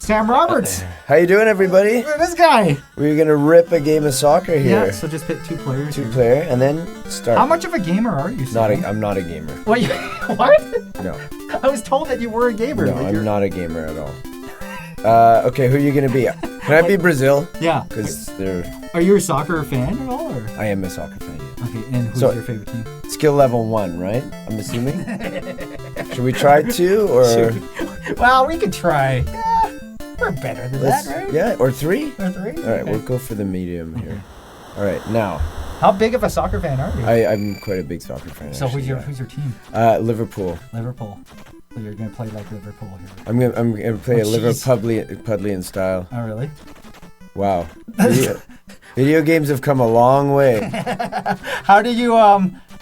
Sam Roberts. How you doing, everybody? Look at this guy. We're gonna rip a game of soccer here. Yeah, so just pick two players. Two player, and then start. How much of a gamer are you, Sam? I'm not a gamer. What? What? No. I was told that you were a gamer. No, like I'm not a gamer at all. Okay, who are you gonna be? Can I be Brazil? Yeah. Because they're. Are you a soccer fan at all? Or? I am a soccer fan. Yeah. Okay, and who's your favorite team? Skill level 1, right? I'm assuming. Should we try 2 or? Well, we could try. Yeah, we're better than that, right? Yeah, or 3? Or 3? All right, we'll go for the medium here. All right, now. How big of a soccer fan are you? I'm quite a big soccer fan. So actually, who's your team? Liverpool. Liverpool. So you're gonna play like Liverpool here. I'm gonna play a Liverpudlian style. Oh really? Wow. Video games have come a long way. How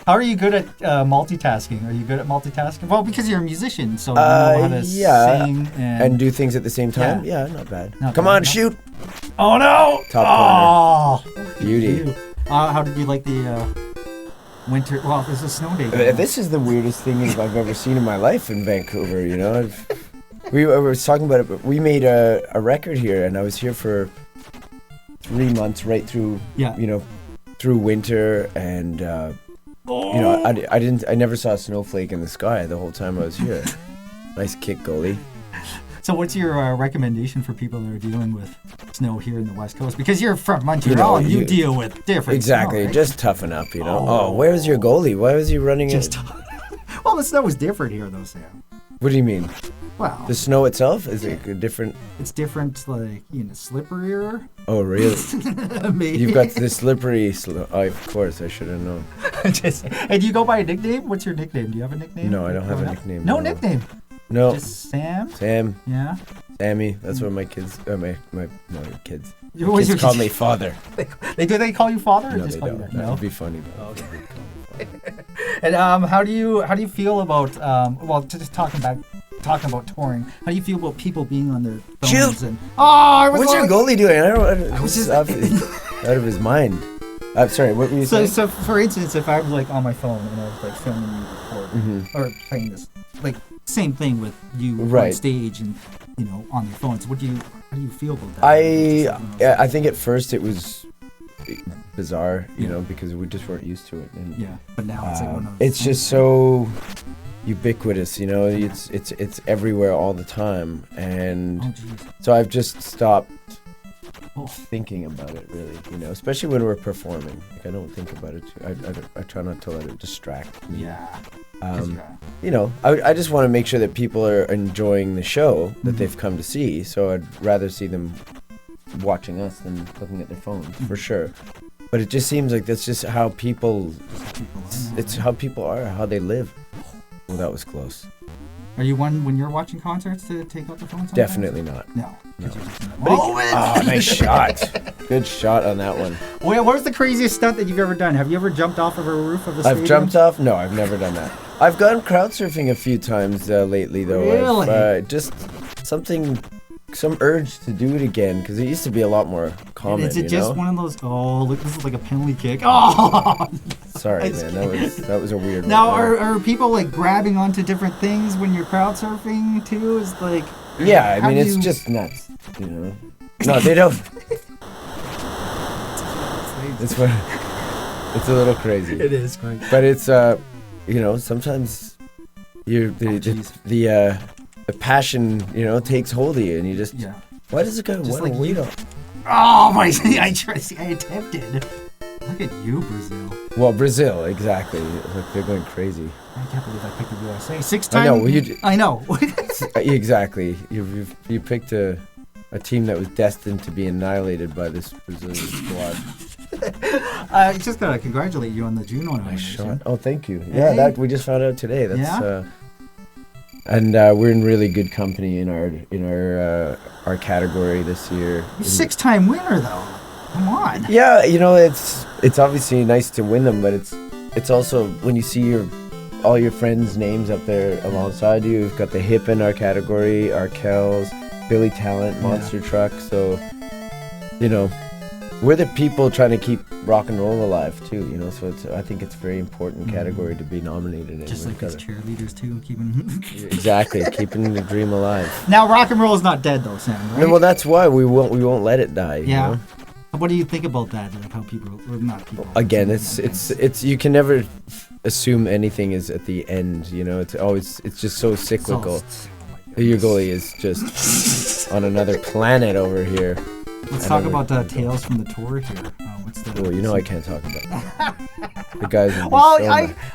are you good at multitasking? Are you good at multitasking? Well, because you're a musician, so you know how to sing and do things at the same time. Yeah, not bad. Come on, shoot! Oh no! Top corner. Beauty. How did you like the winter? Well, there's a snow day. This is the weirdest thing I've ever seen in my life in Vancouver. You know, we were talking about it, but we made a record here, and I was here for 3 months, right through. Yeah. You know, through winter, and you know, I never saw a snowflake in the sky the whole time I was here. Nice kick, goalie. So what's your recommendation for people that are dealing with snow here in the West Coast? Because you're from Montreal and you deal with different Exactly, snow, right? just toughen up, you know. Oh, where's your goalie? Why was he running Well, the snow is different here, though, Sam. What do you mean? Well, the snow itself is it different? It's different, like, you know, slipperier. Oh, really? Maybe. You've got the slippery. Of course, I should have known. And do you go by a nickname? What's your nickname? Do you have a nickname? No, I don't have a nickname. No nickname. No. Just Sam. Sam. Yeah. Sammy. That's what my kids. My kids. Your kids call me father. They call you father? Or No, just they call don't. You That would be funny. Though. Okay. And how do you feel about just talking about touring? How do you feel about people being on their phones? Shoot! And what's your goalie doing? I was just out of his mind. I'm sorry. What were you saying? So for instance, if I was like on my phone and I was like filming you recording or playing this, like same thing with you on stage and you know on your phones. How do you feel about that? I think at first it was bizarre, you know, because we just weren't used to it. And, but now it's like one of those it's just so ubiquitous, you know. It's everywhere all the time, and so I've just stopped thinking about it, really, you know, especially when we're performing. Like I don't think about it I try not to let it distract me. You know, I just want to make sure that people are enjoying the show that they've come to see, so I'd rather see them watching us than looking at their phones, for sure. But it just seems like that's just how people it's how people are, how they live. Well, that was close. Are you one when you're watching concerts to take out the phone sometimes? Definitely not. No. Nice shot. Good shot on that one. What was the craziest stunt that you've ever done? Have you ever jumped off of a roof of a stadium? I've jumped off? No, I've never done that. I've gone crowd surfing a few times lately, though. Really? Just some urge to do it again, because it used to be a lot more common. Is it just one of those? Oh, look, this is like a penalty kick. Oh, sorry, man, that was a weird. Now, are people like grabbing onto different things when you're crowd surfing too? Is like. Yeah, I mean it's just nuts, you know. No, they don't. It's a little crazy. It is crazy. But it's you know, sometimes the passion, you know, takes hold of you, and you just why does it go? Just what like we don't. Oh my! I attempted. Look at you, Brazil. Well, Brazil, exactly. Look, they're going crazy. I can't believe I picked the USA 6 times. I know. Well, I know. Exactly. You picked a team that was destined to be annihilated by this Brazilian squad. I just gotta congratulate you on the Juno nomination. Oh, thank you. Yeah, that we just found out today. That's and we're in really good company in our category this year. 6-time winner though. Come on. Yeah, you know, it's obviously nice to win them, but it's also when you see all your friends' names up there alongside you. We've got the Hip in our category, Arkells, Billy Talent, Monster Truck. So, you know, we're the people trying to keep rock and roll alive too, you know. So I think it's a very important category to be nominated in. Just like as cheerleaders too, keeping exactly keeping the dream alive. Now rock and roll is not dead though, Sam. Right? No, well, that's why we won't let it die. Yeah. You know? What do you think about that? Like how people, or not people. Again, it's you can never assume anything is at the end. You know, it's just so cyclical. Your goalie is just on another planet over here. Let's talk about Tales from the Tour here. What's the? Well, you know I can't talk about that. The guys. Well,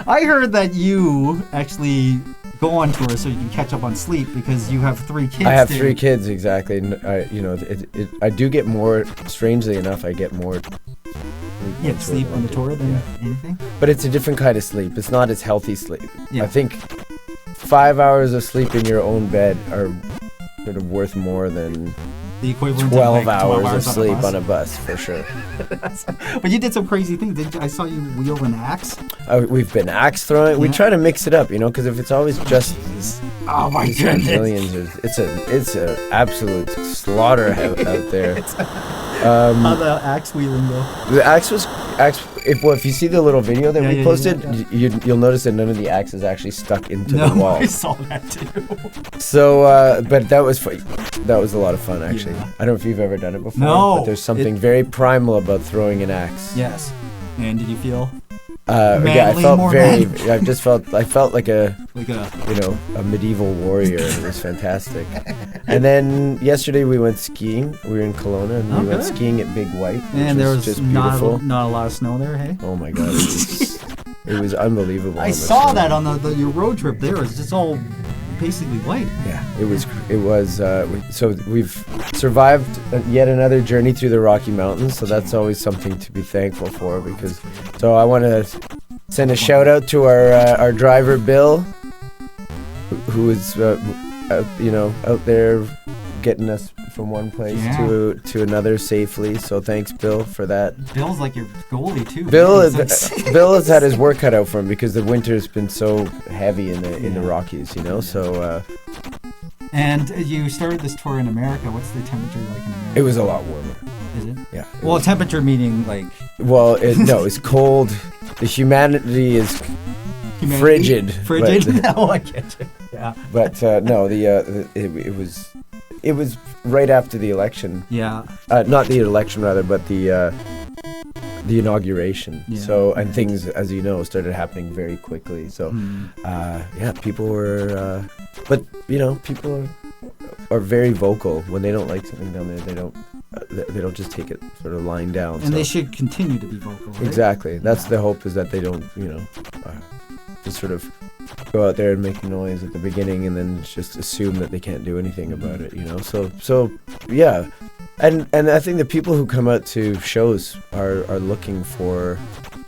I heard that you actually go on tour so you can catch up on sleep because you have 3 kids. I have 3 kids, exactly. And I do get more. Strangely enough, I get more. Sleep on the tour than anything. But it's a different kind of sleep. It's not as healthy sleep. Yeah. I think 5 hours of sleep in your own bed are sort of worth more than the equivalent 12 of like hours of sleep on a bus, for sure. But you did some crazy things. I saw you wheel an axe. We've been axe throwing. We try to mix it up, you know, because if it's always just oh my goodness, it's a absolute slaughter out there. How the axe wheeling though? The axe was if you see the little video that we posted, you'll notice that none of the axe is actually stuck into the wall. I saw that too. So, but that was a lot of fun actually. Yeah. I don't know if you've ever done it before. No. But there's something very primal about throwing an axe. Yes. And did you feel? I felt I felt like a a medieval warrior, and it was fantastic. And then yesterday we went skiing. We were in Kelowna, and we went skiing at Big White. And there was just beautiful. Not a lot of snow there, hey? Oh my god, it was unbelievable. I saw that on your road trip there. It's just all basically white. Yeah, it was. So we've survived yet another journey through the Rocky Mountains. So that's always something to be thankful for. So I want to send a shout out to our driver Bill, who is out there getting us from one place to another safely. So thanks, Bill, for that. Bill's like your goalie too. Bill has had his work cut out for him because the winter's been so heavy in the Rockies, you know. Yeah. So. And you started this tour in America. What's the temperature like in America? It was a lot warmer. Is it? Yeah. Well, temperature meaning like. Well, it's cold. The humanity is frigid. Frigid. No, I get you. Yeah. But no, it was right after the election. Yeah. Not the election, rather, but the inauguration. Yeah. So, and things, as you know, started happening very quickly. So, people were, but you know, people are very vocal when they don't like something down there. They don't just take it sort of lying down. And they should continue to be vocal. Right? Exactly. That's the hope, is that they don't, just sort of go out there and make noise at the beginning and then just assume that they can't do anything about it, you know. So yeah. And I think the people who come out to shows are looking for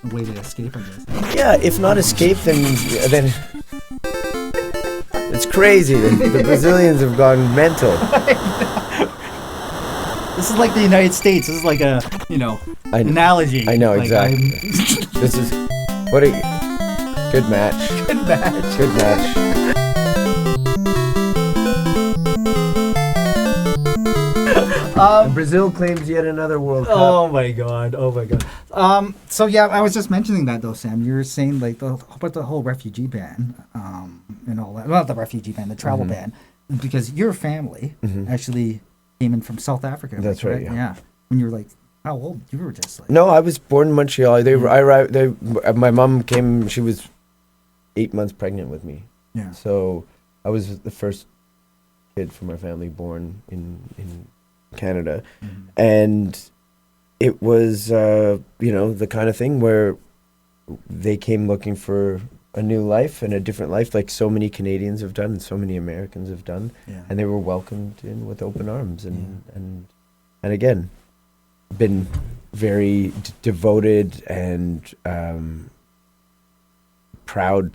a way to escape, I guess. Yeah, if not escape, then it's crazy. The Brazilians have gone mental. This is like the United States. This is like a, analogy. I know, exactly. This is good match. Good match. Good match. Brazil claims yet another World Cup. Oh my god. So yeah, I was just mentioning that though, Sam. You were saying like about the whole refugee ban, and all that. Well, not the refugee ban, the travel ban, because your family actually came in from South Africa. That's right. Yeah. When you were like, how old? You were just like. No, I was born in Montreal. My mom came. She was 8 months pregnant with me. Yeah. So I was the first kid from our family born in Canada, and it was the kind of thing where they came looking for a new life and a different life, like so many Canadians have done and so many Americans have done, and they were welcomed in with open arms and again been very devoted and proud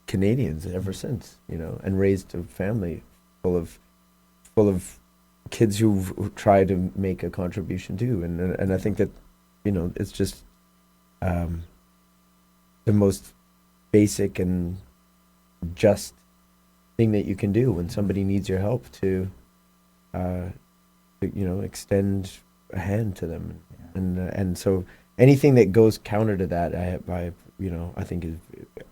Canadians ever since, and raised a family full of kids who try to make a contribution too, and I think that it's just the most basic and just thing that you can do when somebody needs your help to extend a hand to them. and so anything that goes counter to that, I think is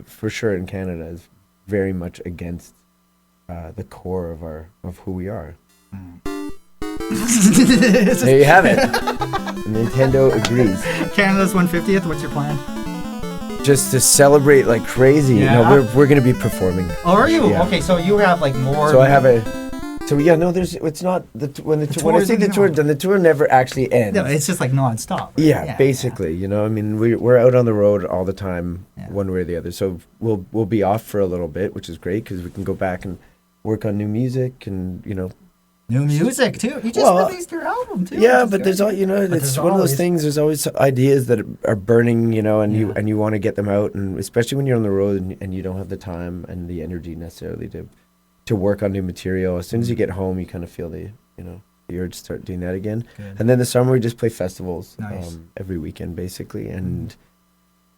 for sure in Canada is very much against the core of who we are. There you have it. Nintendo agrees. Canada's 150th. What's your plan? Just to celebrate like crazy. Yeah. No, we're gonna be performing. Oh, are you? Yeah. Okay, so you have like more. So I have a. So yeah, no, it's not when I say the tour, then the tour never actually ends. No, it's just like nonstop. Right? Yeah, basically, you know, I mean, we're out on the road all the time, Yeah. one way or the other. So we'll be off for a little bit, which is great because we can go back and work on new music and New music too. You just released your album too. Yeah, but there's all it's one of those things. There's always ideas that are burning, and you want to get them out, and especially when you're on the road and you don't have the time and the energy necessarily to work on new material. As soon as you get home, you kind of feel the urge to start doing that again. Good. And then the summer we just play festivals Nice. every weekend basically, and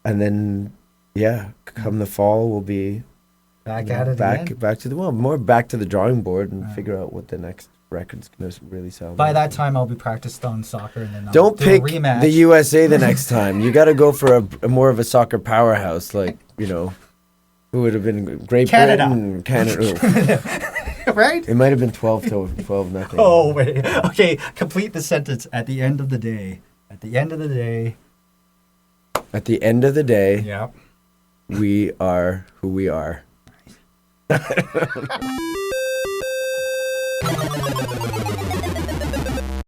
then come the fall we'll be back at it back again. back to the drawing board and figure out what the next record's gonna really sound By like. that time, I'll be practiced on soccer, and then I'll Don't do pick a rematch. the USA the next time. You got to go for a more of a soccer powerhouse, like who would have been Great Canada. Britain, Canada. Right? It might have been 12 nothing. Oh wait. Okay. Complete the sentence. At the end of the day. At the end of the day. At the end of the day, Yeah. we are who we are.